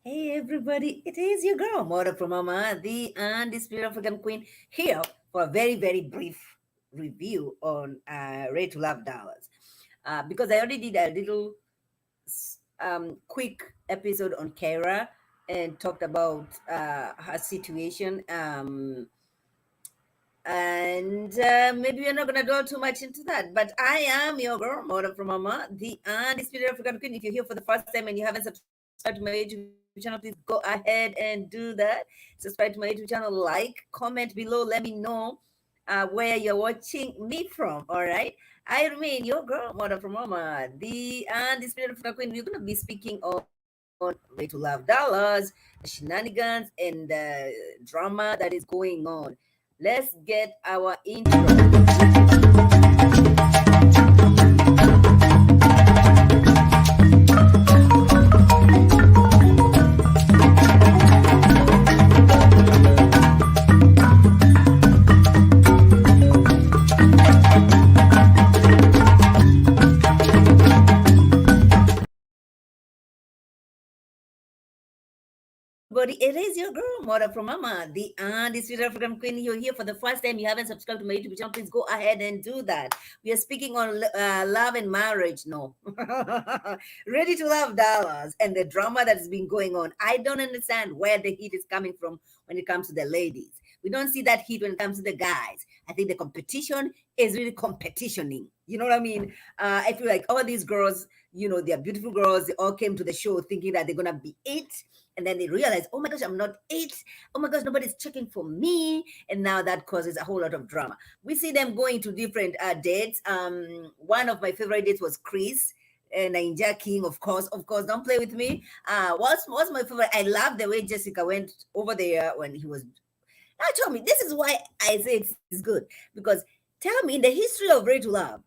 Hey everybody, it is your girl, Mora from Mama, the undisputed African Queen, here for a very, very brief review on Rate to Love Dollars. Because I already did a little quick episode on Kara and talked about her situation. And maybe we're not going to dwell too much into that. But I am your girl, Mora from Mama, the undisputed African Queen. If you're here for the first time and you haven't subscribed to my YouTube channel, please go ahead and do that. Subscribe to my YouTube channel, like, comment below, let me know where you're watching me from. All right. I remain your girl, Mother from Mama, the undisputed African Queen. We're going to be speaking on Way to Love Dollars, the shenanigans, and the drama that is going on. Let's get our intro. Everybody, it is your girl, Mora from Mama, the undisputed African Queen. You're here for the first time. You haven't subscribed to my YouTube channel. Please go ahead and do that. We are speaking on love and marriage. No, ready to love dollars and the drama that's been going on. I don't understand where the heat is coming from when it comes to the ladies. We don't see that heat when it comes to the guys. I think the competition is really competitioning. You know what I mean? I feel like all these girls, they're beautiful girls. They all came to the show thinking that they're gonna be it, and then they realize, oh my gosh, I'm not it. Oh my gosh, nobody's checking for me. And now that causes a whole lot of drama. We see them going to different dates. One of my favorite dates was Chris. Ninja King, of course, don't play with me. What's my favorite? I love the way Jessica went over there when he was. Now tell me, this is why I say it's good, because tell me, in the history of Ready to Love,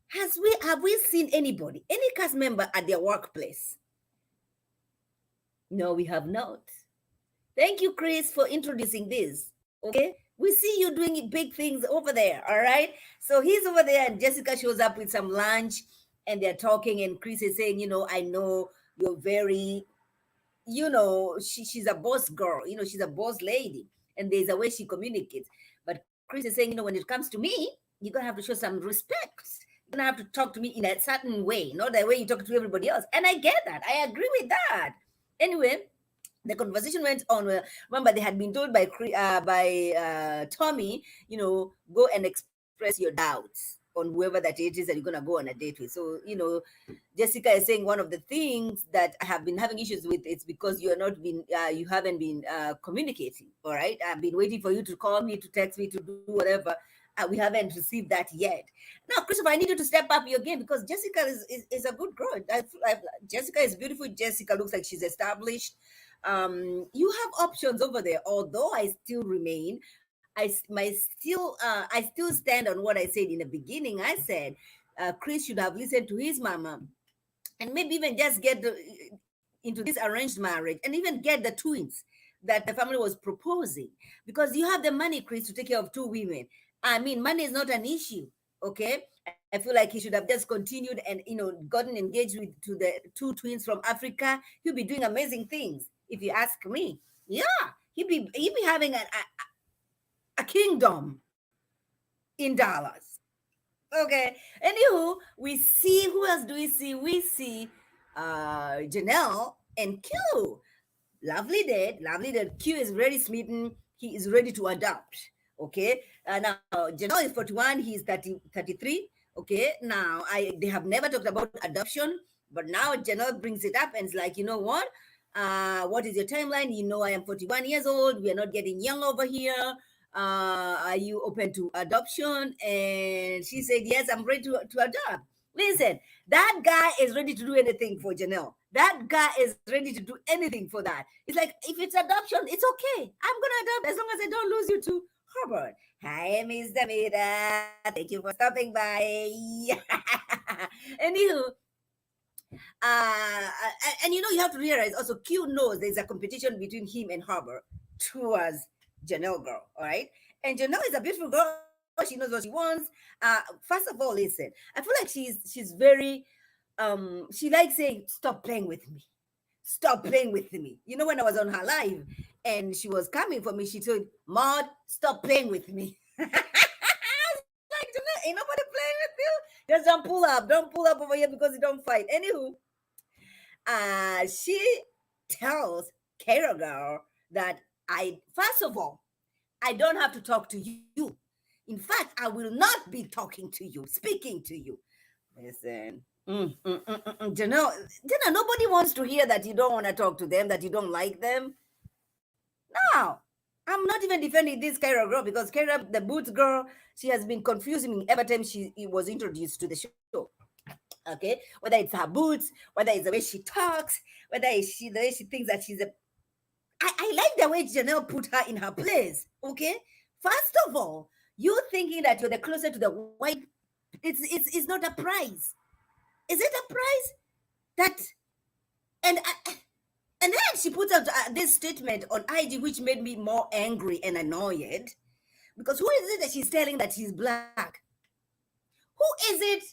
have we seen anybody, any cast member at their workplace? No, we have not. Thank you, Chris, for introducing this. Okay. We see you doing big things over there. All right. So he's over there, and Jessica shows up with some lunch, and they're talking. And Chris is saying, I know you're very, she's a boss girl, she's a boss lady, and there's a way she communicates. But Chris is saying, when it comes to me, you're going to have to show some respect. You're going to have to talk to me in a certain way, not the way you talk to everybody else. And I get that. I agree with that. Anyway, the conversation went on. Remember, they had been told by Tommy, go and express your doubts on whoever that it is that you're gonna go on a date with. So, Jessica is saying one of the things that I have been having issues with, it's because you haven't been communicating. All right, I've been waiting for you to call me, to text me, to do whatever. We haven't received that yet. Now, Christopher, I need you to step up your game, because Jessica is a good girl. Jessica is beautiful. Jessica looks like she's established. You have options over there. Although I still remain, I still stand on what I said in the beginning. I said Chris should have listened to his mama, and maybe even just into this arranged marriage, and even get the twins that the family was proposing, because you have the money, Chris, to take care of two women. I mean, money is not an issue. Okay, I feel like he should have just continued and gotten engaged to the two twins from Africa. He'll be doing amazing things, if you ask me. Yeah, he'd be having a kingdom in Dallas. Okay. Anywho, we see, who else do we see? We see Janelle and Q. Lovely dad. Q is very smitten. He is ready to adopt. Okay. Now Janelle is 41. He's 33. Okay. Now they have never talked about adoption, but now Janelle brings it up and is like, you know what is your timeline? I am 41 years old. We are not getting young over here. Are you open to adoption? And she said, yes, I'm ready to adopt. Listen, that guy is ready to do anything for Janelle. That guy is ready to do anything for that. It's like, if it's adoption, it's okay. I'm going to adopt as long as I don't lose you to Herbert. Hi, Mr. Mira. Thank you for stopping by. Anywho, and you have to realize also, Q knows there's a competition between him and Harbor towards Janelle girl. All right. And Janelle is a beautiful girl. She knows what she wants. First of all, listen, I feel like she's very she likes saying, stop playing with me. stop playing with me. You know, when I was on her live and she was coming for me, she told Maud, stop playing with me. I was like, ain't nobody playing with you. Just don't pull up. Don't pull up over here because you don't fight. Anywho, she tells Kara girl that I, first of all, I don't have to talk to you. In fact, I will not be talking to you, speaking to you. Listen, nobody wants to hear that you don't want to talk to them, that you don't like them. No, I'm not even defending this Kyra girl because Kyra, the boots girl, she has been confusing me every time she was introduced to the show. Okay, whether it's her boots, whether it's the way she talks, whether it's the way she thinks that she's a. I like the way Janelle put her in her place. Okay, first of all, you thinking that you're the closer to the white, it's not a prize. Is it a prize that and and then she puts out this statement on IG, which made me more angry and annoyed. Because who is it that she's telling that she's black? Who is it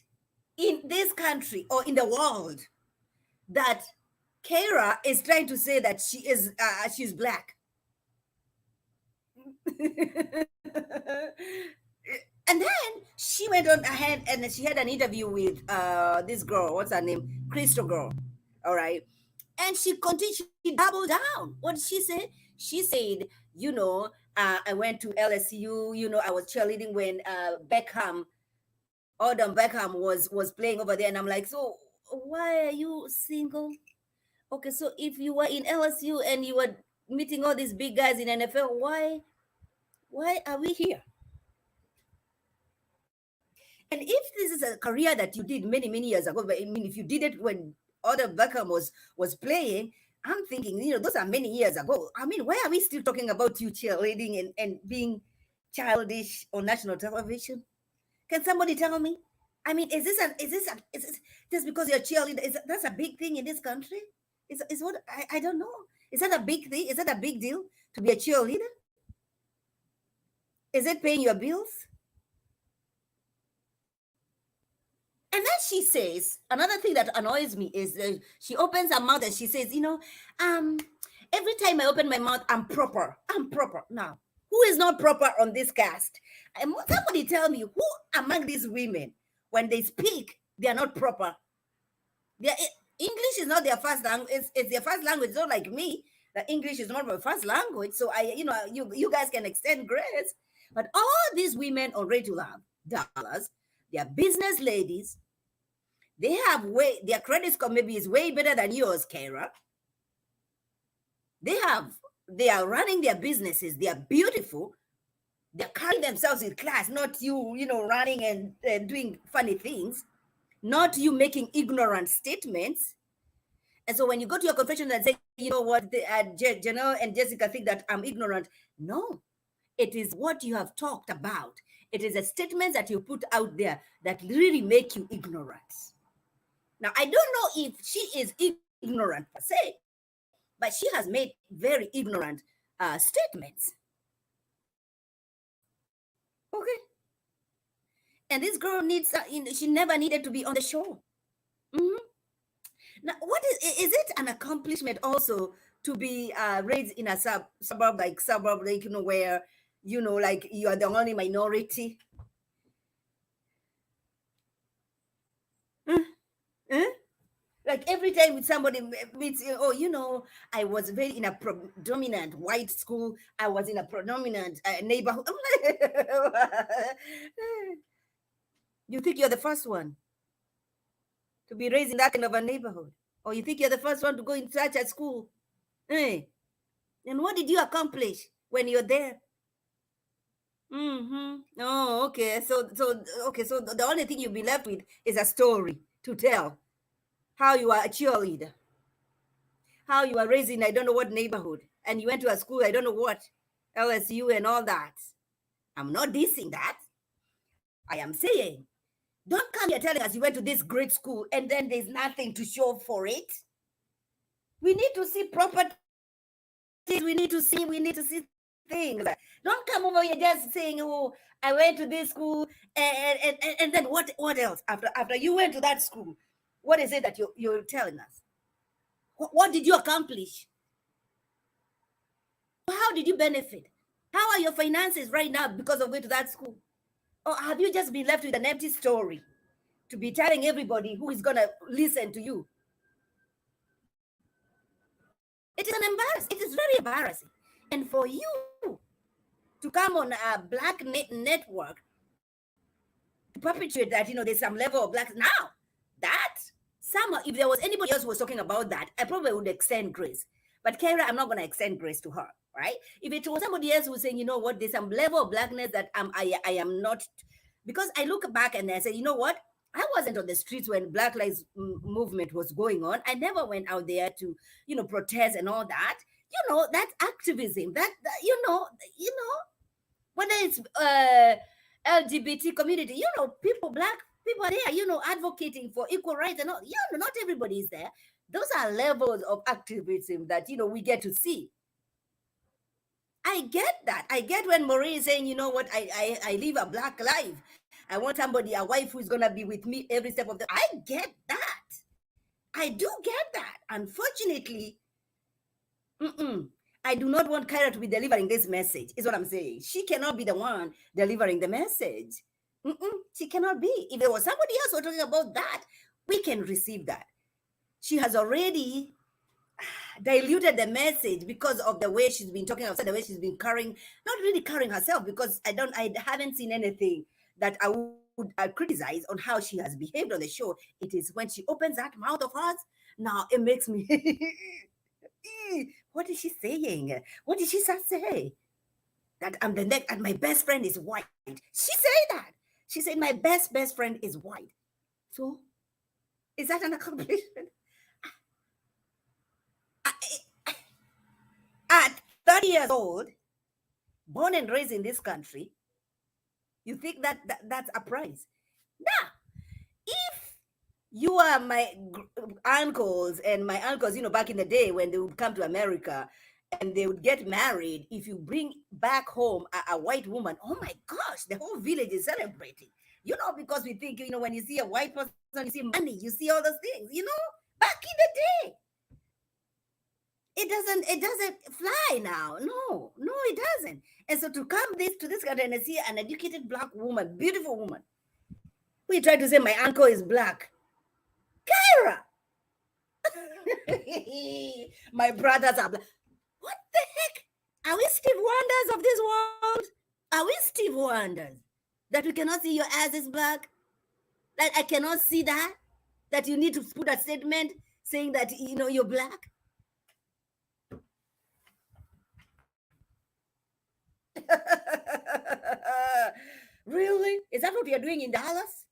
in this country or in the world that Kara is trying to say that she's black? And then she went on ahead and she had an interview with this girl. What's her name? Crystal girl. All right. And she continued, she doubled down. What did she say? She said, I went to LSU, I was cheerleading when Odom Beckham was playing over there. And I'm like, so why are you single? Okay, so if you were in LSU and you were meeting all these big guys in NFL, why are we here? And if this is a career that you did many, many years ago, but I mean, if you did it when Odom Beckham was playing, I'm thinking, those are many years ago. I mean, why are we still talking about you cheerleading and being childish on national television? Can somebody tell me? I mean, is this just because you're a cheerleader? That's a big thing in this country? Is what I don't know. Is that a big thing? Is that a big deal to be a cheerleader? Is it paying your bills? And then she says, another thing that annoys me is she opens her mouth and she says, every time I open my mouth, I'm proper. I'm proper. Now, who is not proper on this cast? And somebody tell me who among these women, when they speak, they are not proper. English is not their first language. It's their first language. It's not like me. The English is not my first language. So you guys can extend grace. But all these women on Radio Lab, Dallas, they are business ladies. They have their credit score maybe is way better than yours, Kara. They are running their businesses. They are beautiful. They're carrying themselves in class, not you, running and doing funny things, not you making ignorant statements. And so when you go to your confession and say, you know what, Janelle and Jessica think that I'm ignorant. No, it is what you have talked about. It is a statement that you put out there that really make you ignorant. Now, I don't know if she is ignorant per se, but she has made very ignorant statements. Okay. And this girl she never needed to be on the show. Mm-hmm. Now, what is it an accomplishment also to be raised in a suburb, where, like you are the only minority? Like every time with somebody meets, I was very in a predominant white school. I was in a predominant neighborhood. You think you're the first one to be raised in that kind of a neighborhood? Or you think you're the first one to go in such a school? And what did you accomplish when you're there? Mm-hmm. Oh, okay. So the only thing you'll be left with is a story to tell. How you are a cheerleader, how you are raised in I don't know what neighborhood, and you went to a school I don't know what, LSU and all that. I'm not dissing that. I am saying, don't come here telling us you went to this great school and then there's nothing to show for it. We need to see properties. We need to see things. Don't come over here just saying, oh, I went to this school and then what else after you went to that school? What is it that you're telling us? What did you accomplish? How did you benefit? How are your finances right now because of going to that school? Or have you just been left with an empty story to be telling everybody who is going to listen to you? It is an embarrassment. It is very embarrassing. And for you to come on a black network to perpetuate that, there's some level of black. Now, that, if there was anybody else who was talking about that, I probably would extend grace. But Kara, I'm not going to extend grace to her, right? If it was somebody else who was saying, you know what, there's some level of blackness that I am not, because I look back and I say, you know what, I wasn't on the streets when Black Lives Movement was going on. I never went out there to, protest and all that. That's activism. Whether it's LGBT community, black people are there, advocating for equal rights and all. Not everybody is there. Those are levels of activism that, we get to see. I get that. I get when Marie is saying, you know what, I live a black life. I want somebody, a wife who's going to be with me every step of the. I get that. I do get that. Unfortunately, I do not want Kyra to be delivering this message, is what I'm saying. She cannot be the one delivering the message. She cannot be. If there was somebody else who was talking about that, we can receive that. She has already diluted the message because of the way she's been talking outside, the way she's been carrying, not really carrying herself, because I haven't seen anything that I would criticize on how she has behaved on the show. It is when she opens that mouth of hers, now it makes me what is she saying? What did she say? That I'm the next and my best friend is white. She said that. She said my best friend is white. So is that an accomplishment? At 30 years old, born and raised in this country, you think that's a prize? Now, if you are my uncles and my uncles, back in the day when they would come to America and they would get married, if you bring back home a white woman, oh my gosh, the whole village is celebrating. Because we think, when you see a white person, you see money, you see all those things, back in the day. It doesn't fly now. No, it doesn't. And so to come to this country and see an educated black woman, beautiful woman, we try to say my uncle is black. Kyra! My brothers are black. What the heck? Are we Steve Wonders of this world? Are we Steve Wonders? That we cannot see your ass is black? That I cannot see that? That you need to put a statement saying that, you're black? Really? Is that what you're doing in Dallas?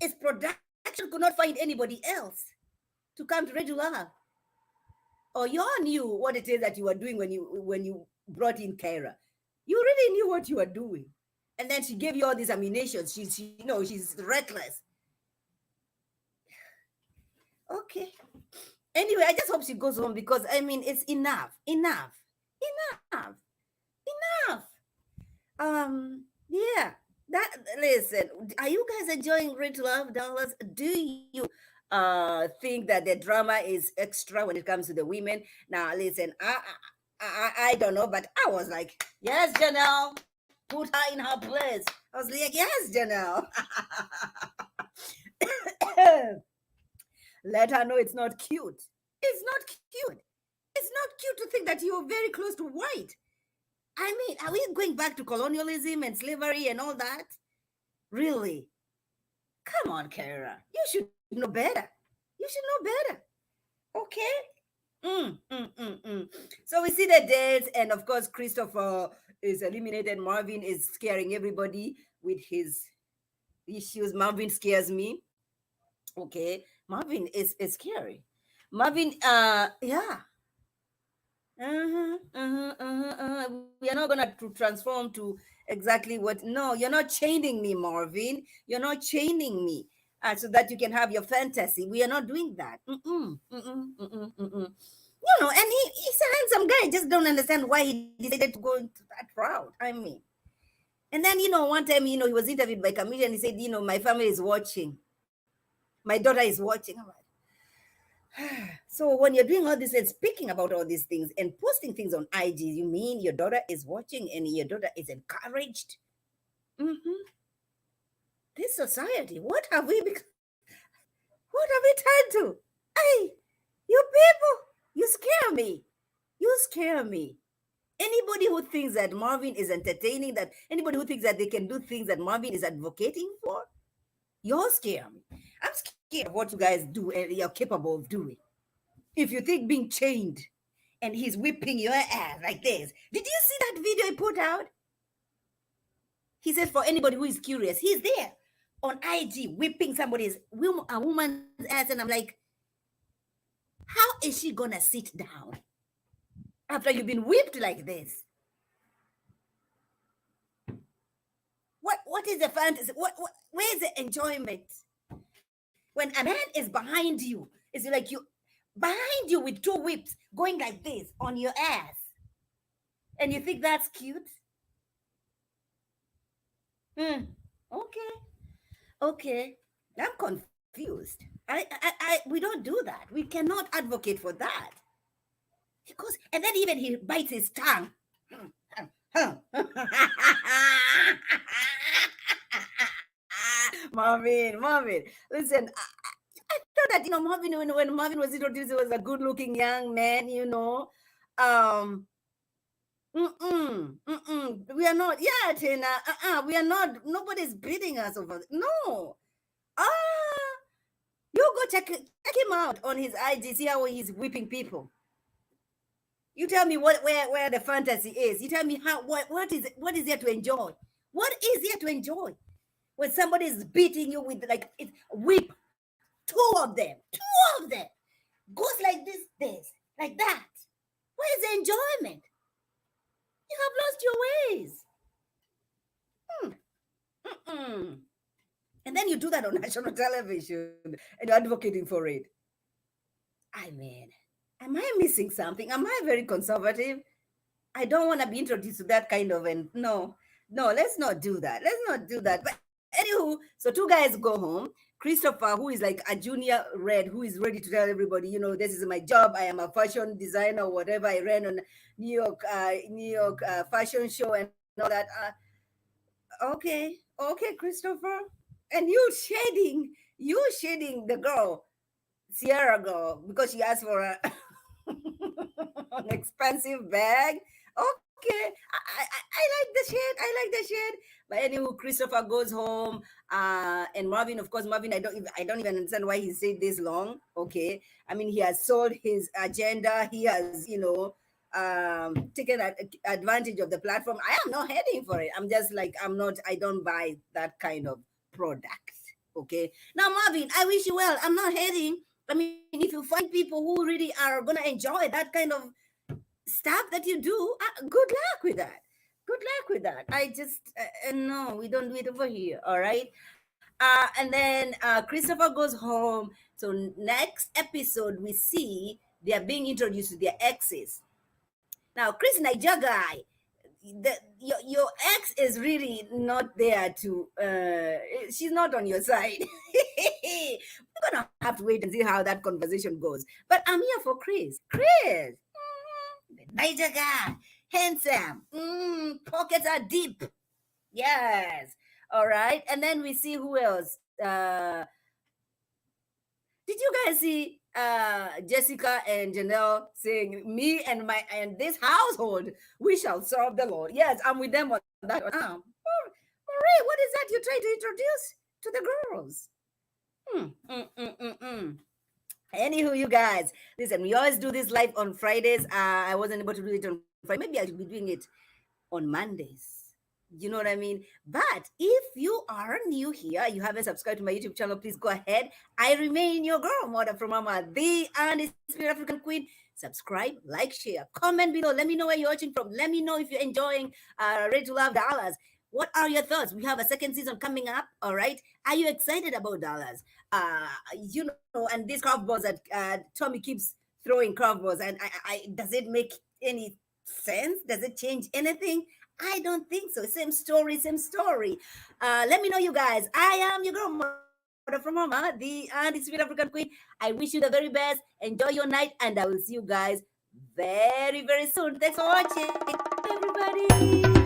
Is production could not find anybody else to come to Radio Love? Or you all knew what it is that you were doing when you brought in Kyra. You really knew what you were doing. And then she gave you all these ammunition. She's reckless. Okay. Anyway, I just hope she goes home because it's enough. Yeah. Listen, are you guys enjoying Great Love, Dallas? Do you think that the drama is extra when it comes to the women? Now, listen, I don't know, but I was like, yes, Janelle, put her in her place. I was like, yes, Janelle. Let her know it's not cute. It's not cute. It's not cute to think that you're very close to white. Are we going back to colonialism and slavery and all that? Really? Come on, Kara. You should know better. Okay? So we see the deaths, and of course, Christopher is eliminated. Marvin is scaring everybody with his issues. Marvin scares me. Okay? Marvin is scary. Marvin, yeah. We are not gonna transform to exactly what. No, you're not chaining me, Marvin. You're not chaining me, so that you can have your fantasy. We are not doing that. And he's a handsome guy. I just don't understand why he decided to go into that route. And then one time, he was interviewed by comedian. He said, my family is watching. My daughter is watching. I'm like, So when you're doing all this and speaking about all these things and posting things on IG, you mean your daughter is watching and your daughter is encouraged? Hmm. This society, what have we become? What have we turned to? Hey, you people, you scare me. You scare me. Anybody who thinks that Marvin is entertaining, that anybody who thinks that they can do things that Marvin is advocating for, you're scare me. I'm scared of what you guys do and you're capable of doing. If you think being chained and he's whipping your ass like this, did you see that video he put out? He said for anybody who is curious, he's there on IG whipping a woman's ass, and I'm like, how is she gonna sit down after you've been whipped like this? What is the fantasy? Where is the enjoyment when a man is behind you? It's like you behind you with two whips going like this on your ass, and you think that's cute? Hmm. Okay, okay. I'm confused. We don't do that. We cannot advocate for that because, and then even he bites his tongue. Marvin, listen. I thought that Marvin, when Marvin was introduced, he was a good-looking young man. Um, we are not. Yeah, Tina. We are not. Nobody's beating us over. No. Ah, you go check him out on his IG. See how he's whipping people. You tell me where the fantasy is. You tell me what is there to enjoy? What is there to enjoy when somebody is beating you with like it's whip two of them goes like this like that. Where is the enjoyment? You have lost your ways. Hmm. Mm-mm. And then you do that on national television and you're advocating for it. I mean, am I missing something? Am I very conservative? I don't want to be introduced to that kind of and no, no, let's not do that. Let's not do that. But anywho, so two guys go home. Christopher, who is like a junior red, who is ready to tell everybody, this is my job. I am a fashion designer, or whatever. I ran on New York fashion show and all that. Okay, okay, Christopher, and you shading the girl, Sierra girl, because she asked for an expensive bag. Okay, I like the shade. I like the shade. But anywho, Christopher goes home, and Marvin, of course, Marvin. I don't even understand why he stayed this long. Okay, I mean, he has sold his agenda. He has, taken advantage of the platform. I am not heading for it. I'm just like I'm not. I don't buy that kind of product. Okay. Now, Marvin, I wish you well. I'm not heading. I mean, if you find people who really are gonna enjoy that kind of stuff that you do, good luck with that. Good luck with that. I just no, we don't do it over here. All right. And then Christopher goes home. So next episode, we see they are being introduced to their exes. Now, Chris Niger guy, your ex is really not there to. She's not on your side. We're gonna have to wait and see how that conversation goes. But I'm here for Chris. Chris, the Niger guy, handsome, pockets are deep. Yes. All right. And then we see who else. Did you guys see Jessica and Janelle saying, "Me and my and this household, we shall serve the Lord"? Yes, I'm with them on that. Marie, what is that you try to introduce to the girls? Hmm. Anywho, you guys, listen, we always do this live on Fridays. I wasn't able to do it on Friday. Maybe I should be doing it on Mondays. You know what I mean? But if you are new here, you haven't subscribed to my YouTube channel, please go ahead. I remain your girl, Mother from Mama, the undisputed African queen. Subscribe, like, share, comment below. Let me know where you're watching from. Let me know if you're enjoying Ready to Love Dollars. What are your thoughts? We have a second season coming up. All right. Are you excited about dollars? And these curveballs that Tommy keeps throwing curveballs, and does it make any sense? Does it change anything? I don't think so. Same story, same story. Let me know, you guys. I am your girl, Mother from Mama. from Mama, the undisputed African Queen. I wish you the very best. Enjoy your night, and I will see you guys very, very soon. Thanks for watching, everybody.